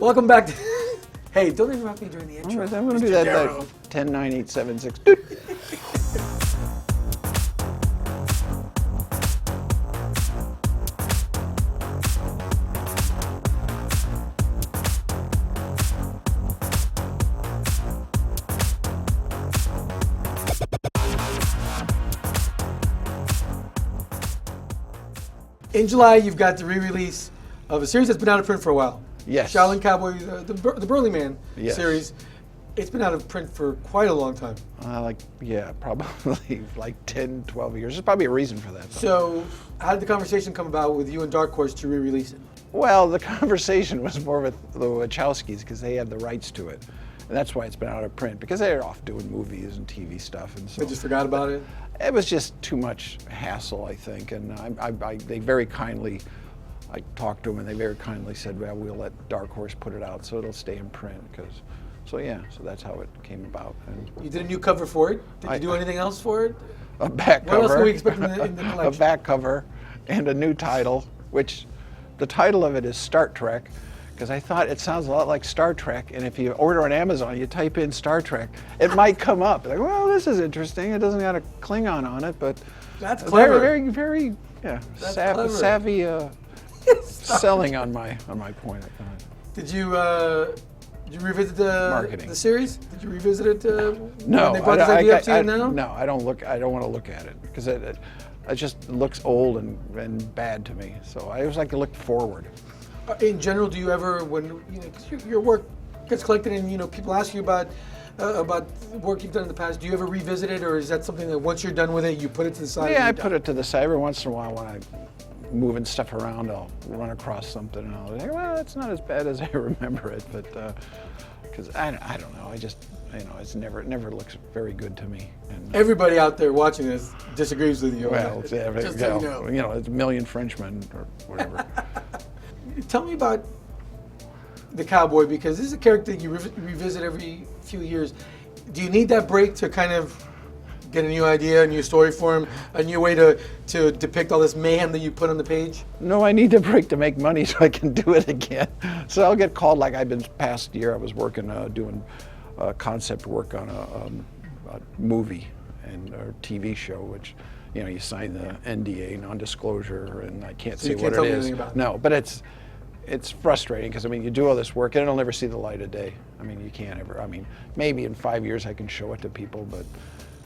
Welcome back to... Hey, don't interrupt me during the intro. I'm going to do Mr. that Darrow. 10, 9, 8, 7, 6. In July, you've got the re-release of a series that's been out of print for a while. Yes. Shaolin Cowboy, the Burly Man Yes. series. It's been out of print for quite a long time. Probably like 10, 12 years. There's probably a reason for that, though. So, how did the conversation come about with you and Dark Horse to re-release it? Well, the conversation was more with the Wachowskis because they had the rights to it. And that's why it's been out of print, because they're off doing movies and TV stuff. And so They just forgot about it? it was just too much hassle, I think. And they very kindly, I talked to them and they very kindly said, well, we'll let Dark Horse put it out so it'll stay in print. So that's how it came about. And You did a new cover for it. Did you do anything else for it? a back cover. What else can we expect in the collection? A back cover and a new title, which the title of it is Star Trek, because I thought it sounds a lot like Star Trek, and if you order on Amazon, you type in Star Trek, it might come up. Like, well, this is interesting. It doesn't have a Klingon on it, but That's clever. very That's savvy selling on my point. I thought. Did you revisit the Marketing. the series? Did you revisit it No, when they brought this idea up to you now? No, I don't want to look at it because it just looks old and bad to me. So I always like to look forward. In general, do you ever, when 'cause your work gets collected and people ask you about work you've done in the past, do you ever revisit it, or is that something that once you're done with it, you put it to the side? Yeah, I put it to the side. Every once in a while when I'm moving stuff around, I'll run across something and I'll think, well, it's not as bad as I remember it, but because I don't know, I just it never looks very good to me. And, Everybody out there watching this disagrees with you. well, Just yeah, so you know. it's a million Frenchmen or whatever. Tell me about the Cowboy, because this is a character you revisit every few years. Do you need that break to kind of get a new idea, a new story for him, a new way to depict all this mayhem that you put on the page? No, I need a break to make money so I can do it again. So I'll get called, like I've been past year, I was working, doing concept work on a movie or TV show, which, you sign the NDA, non-disclosure, and I can't say what it is. No, but it's frustrating because, you do all this work and it'll never see the light of day. You can't ever, maybe in 5 years I can show it to people, but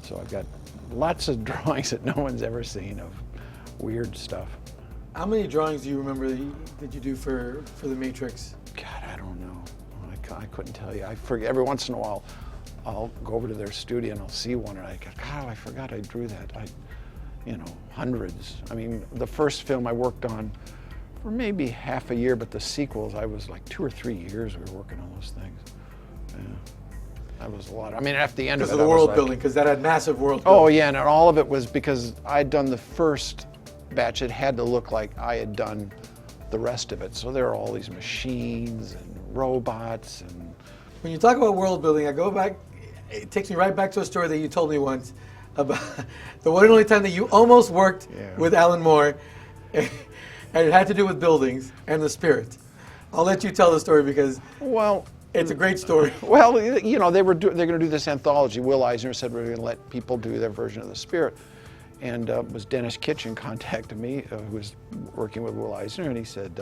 so I've got lots of drawings that no one's ever seen of weird stuff. How many drawings do you remember that you do for the Matrix? God, I don't know. I couldn't tell you. I forget. Every once in a while, I'll go over to their studio and I'll see one and I go, God, I forgot I drew that. Hundreds. The first film I worked on for maybe half a year, but the sequels, I was like 2 or 3 years we were working on those things. Yeah. That was a lot. At the end of it, Because of the world building, because that had massive world building. Oh yeah, and all of it was because I'd done the first batch. It had to look like I had done the rest of it. So there are all these machines and robots and. When you talk about world building, I go back. It takes me right back to a story that you told me once about the one and only time that you almost worked with Alan Moore, and it had to do with buildings and the spirit. I'll let you tell the story because. Well. It's a great story. Well, they're going to do this anthology. Will Eisner said we're going to let people do their version of the Spirit, and it was Dennis Kitchen contacted me, who was working with Will Eisner, and he said,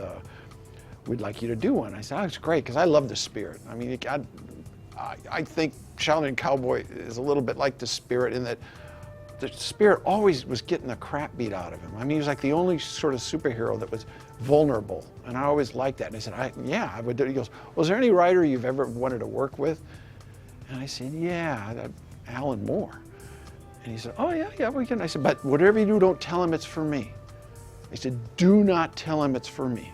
"We'd like you to do one." I said, "Oh, it's great because I love the Spirit. I think Shaolin Cowboy is a little bit like the Spirit in that the Spirit always was getting the crap beat out of him. He was like the only sort of superhero that was vulnerable, and I always liked that." And I said, I would do it. He goes, "Well, is there any writer you've ever wanted to work with?" And I said, "Yeah, Alan Moore." And he said, "Oh, yeah, we can." I said, "But whatever you do, don't tell him it's for me." I said, "Do not tell him it's for me."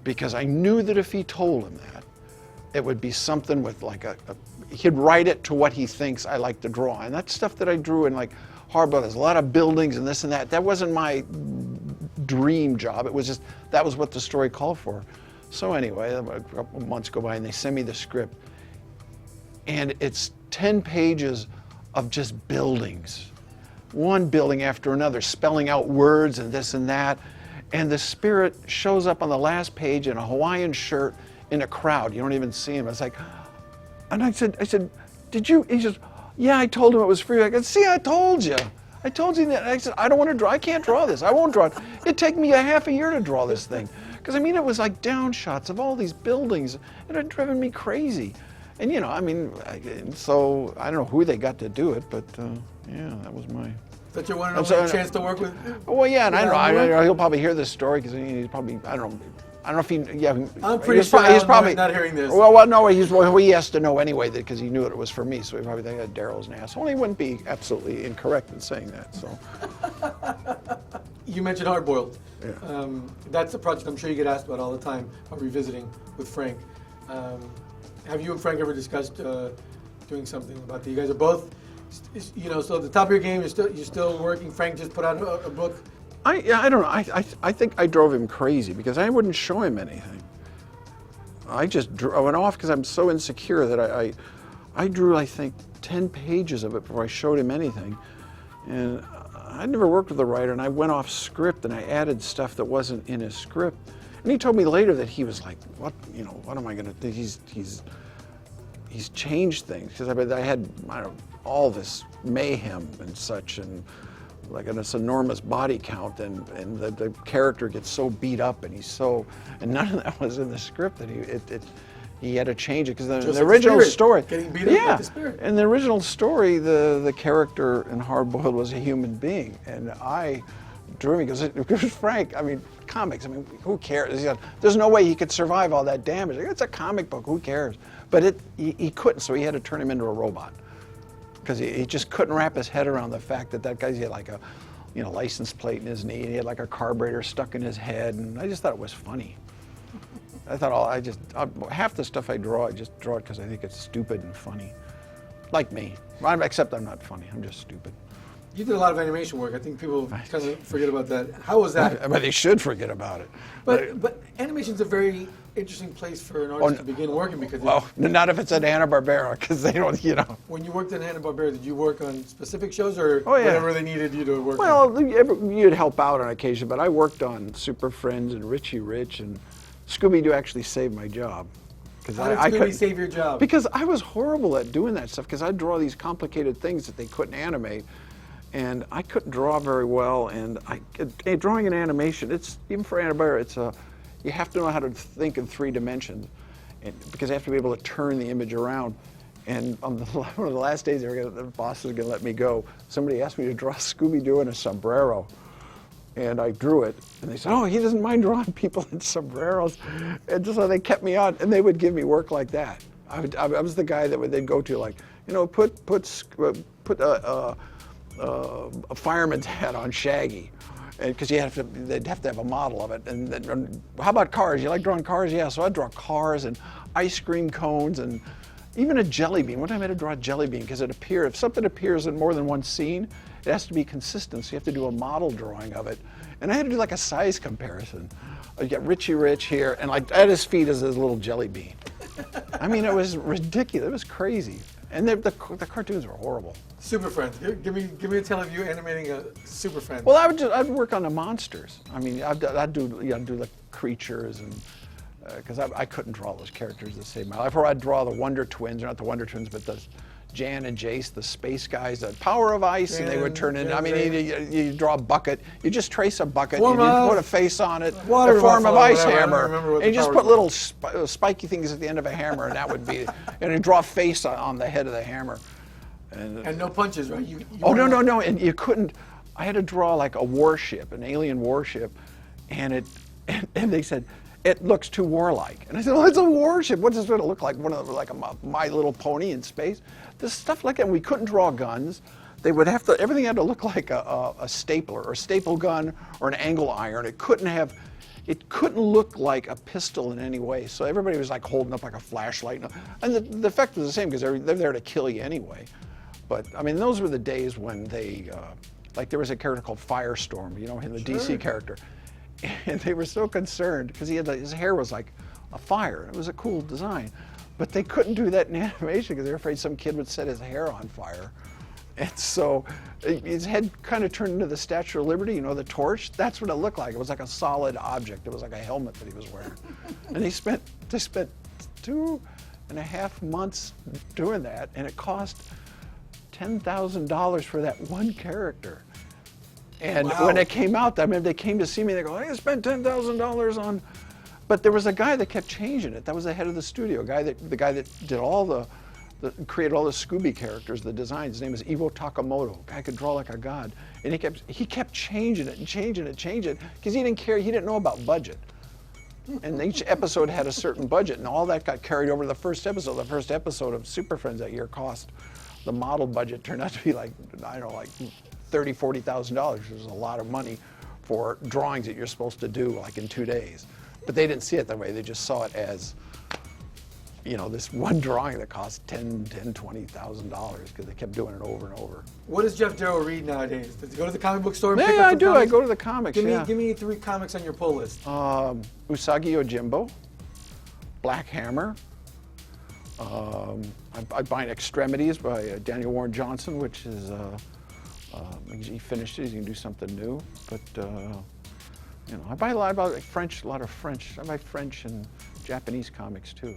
Because I knew that if he told him that, it would be something with like he'd write it to what he thinks I like to draw. And that's stuff that I drew in like Harbor. There's a lot of buildings and this and that. That wasn't my dream job. It was just, that was what the story called for. So anyway, a couple months go by and they send me the script. And it's 10 pages of just buildings. One building after another, spelling out words and this and that. and the spirit shows up on the last page in a Hawaiian shirt in a crowd. You don't even see him. It's like, and I said, did you? He says, yeah, I told him it was free. I said, see, I told you. I told you that. I said, I don't want to draw. I can't draw this. I won't draw it. It'd take me a half a year to draw this thing. Because, I mean, it was like down shots of all these buildings. It had driven me crazy. And, you know, I mean, so I don't know who they got to do it, but, yeah, that was my... That you wanted a chance to work with? Well, yeah, and I know he'll probably hear this story because he's probably, I don't know if he, yeah. I'm pretty sure he's probably not hearing this. Well, no, he has to know anyway because he knew it was for me, so he probably think Darrow's an asshole. He wouldn't be absolutely incorrect in saying that, so. You mentioned Hard Boiled. Yeah. That's a project I'm sure you get asked about all the time, about revisiting with Frank. Have you and Frank ever discussed doing something about that? You guys are both, you know, so at the top of your game, you're still working. Frank just put out a book. I don't know. I think I drove him crazy because I wouldn't show him anything. I just went off because I'm so insecure that I drew, I think, 10 pages of it before I showed him anything. And I'd never worked with a writer, and I went off script and I added stuff that wasn't in his script. And he told me later that he was like, what, you know, what am I going to do? He's changed things because I had all this mayhem and such, and like this enormous body count, and the character gets so beat up, and and none of that was in the script, that he had to change it because the original story, getting beat up like the spirit. In the original story, the character in Hard Boiled was a human being, and I drew him because Frank, I mean, comics, I mean, who cares? There's no way he could survive all that damage. It's a comic book, who cares? But he couldn't, so he had to turn him into a robot. Because he just couldn't wrap his head around the fact that guy's had like a, you know, license plate in his knee, and he had like a carburetor stuck in his head, and I just thought it was funny. I thought half the stuff I just draw it because I think it's stupid and funny, like me. Except I'm not funny. I'm just stupid. You did a lot of animation work. I think people kind of forget about that. How was that? I mean, they should forget about it. But animation's a very interesting place for an artist to begin working because... Well, not if it's at Hanna Barbera, because they don't, you know. When you worked at Hanna Barbera, did you work on specific shows or whatever they needed you to work on? Well, you'd help out on occasion, but I worked on Super Friends and Richie Rich, and Scooby-Doo actually saved my job. How did Scooby save your job? Because I was horrible at doing that stuff, because I'd draw these complicated things that they couldn't animate. And I couldn't draw very well, and drawing an animation, it's even for Hanna Barbera, you have to know how to think in 3 dimensions, because you have to be able to turn the image around. And on one of the last days, the boss was going to let me go. Somebody asked me to draw Scooby-Doo in a sombrero, and I drew it. And they said, "Oh, he doesn't mind drawing people in sombreros," and so they kept me on, and they would give me work like that. I was the guy that they'd go to, like, you know, put a fireman's hat on Shaggy, because they'd have to have a model of it. And then, how about cars? You like drawing cars? Yeah, so I'd draw cars and ice cream cones and even a jelly bean. One time I had to draw a jelly bean because if something appears in more than one scene, it has to be consistent, so you have to do a model drawing of it. And I had to do like a size comparison. You got Richie Rich here, and like at his feet is this little jelly bean. I mean, it was ridiculous. It was crazy. And the cartoons were horrible. Super Friends. Give me a tale of you animating a Super Friends. Well, I'd work on the monsters. I mean, I'd do the creatures, and because I couldn't draw those characters the same. I'd draw the Wonder Twins, or not the Wonder Twins, but the Jan and Jace, the space guys, the power of ice, and they would turn into. I mean, you draw a bucket. You just trace a bucket, and you put a face on it, the form of ice hammer, and you just put little spiky things at the end of a hammer, and that would be. And you draw a face on the head of the hammer. And no punches, right? No, and you couldn't. I had to draw like a warship, an alien warship, and they said it looks too warlike. And I said, well, it's a warship. What's this going to look like? Like a My Little Pony in space? This stuff like that. And we couldn't draw guns. Everything had to look like a stapler or a staple gun or an angle iron. It couldn't look like a pistol in any way. So everybody was like holding up like a flashlight. And the effect was the same because they're there to kill you anyway. But I mean, those were the days when like there was a character called Firestorm, you know, the DC character. And they were so concerned because his hair was like a fire. It was a cool design. But they couldn't do that in animation because they were afraid some kid would set his hair on fire. And so his head kind of turned into the Statue of Liberty, you know, the torch. That's what it looked like. It was like a solid object. It was like a helmet that he was wearing. And they spent 2.5 months doing that, and it cost $10,000 for that one character. And Wow. when it came out, I mean, they came to see me, they go, I spent $10,000 on, but there was a guy that kept changing it. That was the head of the studio, the guy that did all created all the Scooby characters, the designs. His name is Ivo Takamoto. Guy could draw like a god. And he kept changing it and changing it, because he didn't care, he didn't know about budget. And each episode had a certain budget, and all that got carried over to the first episode. The first episode of Super Friends that year the model budget turned out to be like, I don't know, like $30,000, $40,000, which is a lot of money for drawings that you're supposed to do like in 2 days. But they didn't see it that way. They just saw it as, you know, this one drawing that cost $10,000, $20,000 because they kept doing it over and over. What does Geof Darrow read nowadays? Does he go to the comic book store and Yeah, pick up I some do. comics? I go to the comics. Give me 3 comics on your pull list. Usagi Yojimbo, Black Hammer. I buy Extremities by Daniel Warren Johnson, which is he finished it. He's gonna do something new. But you know, I buy a lot of French. I buy French and Japanese comics too.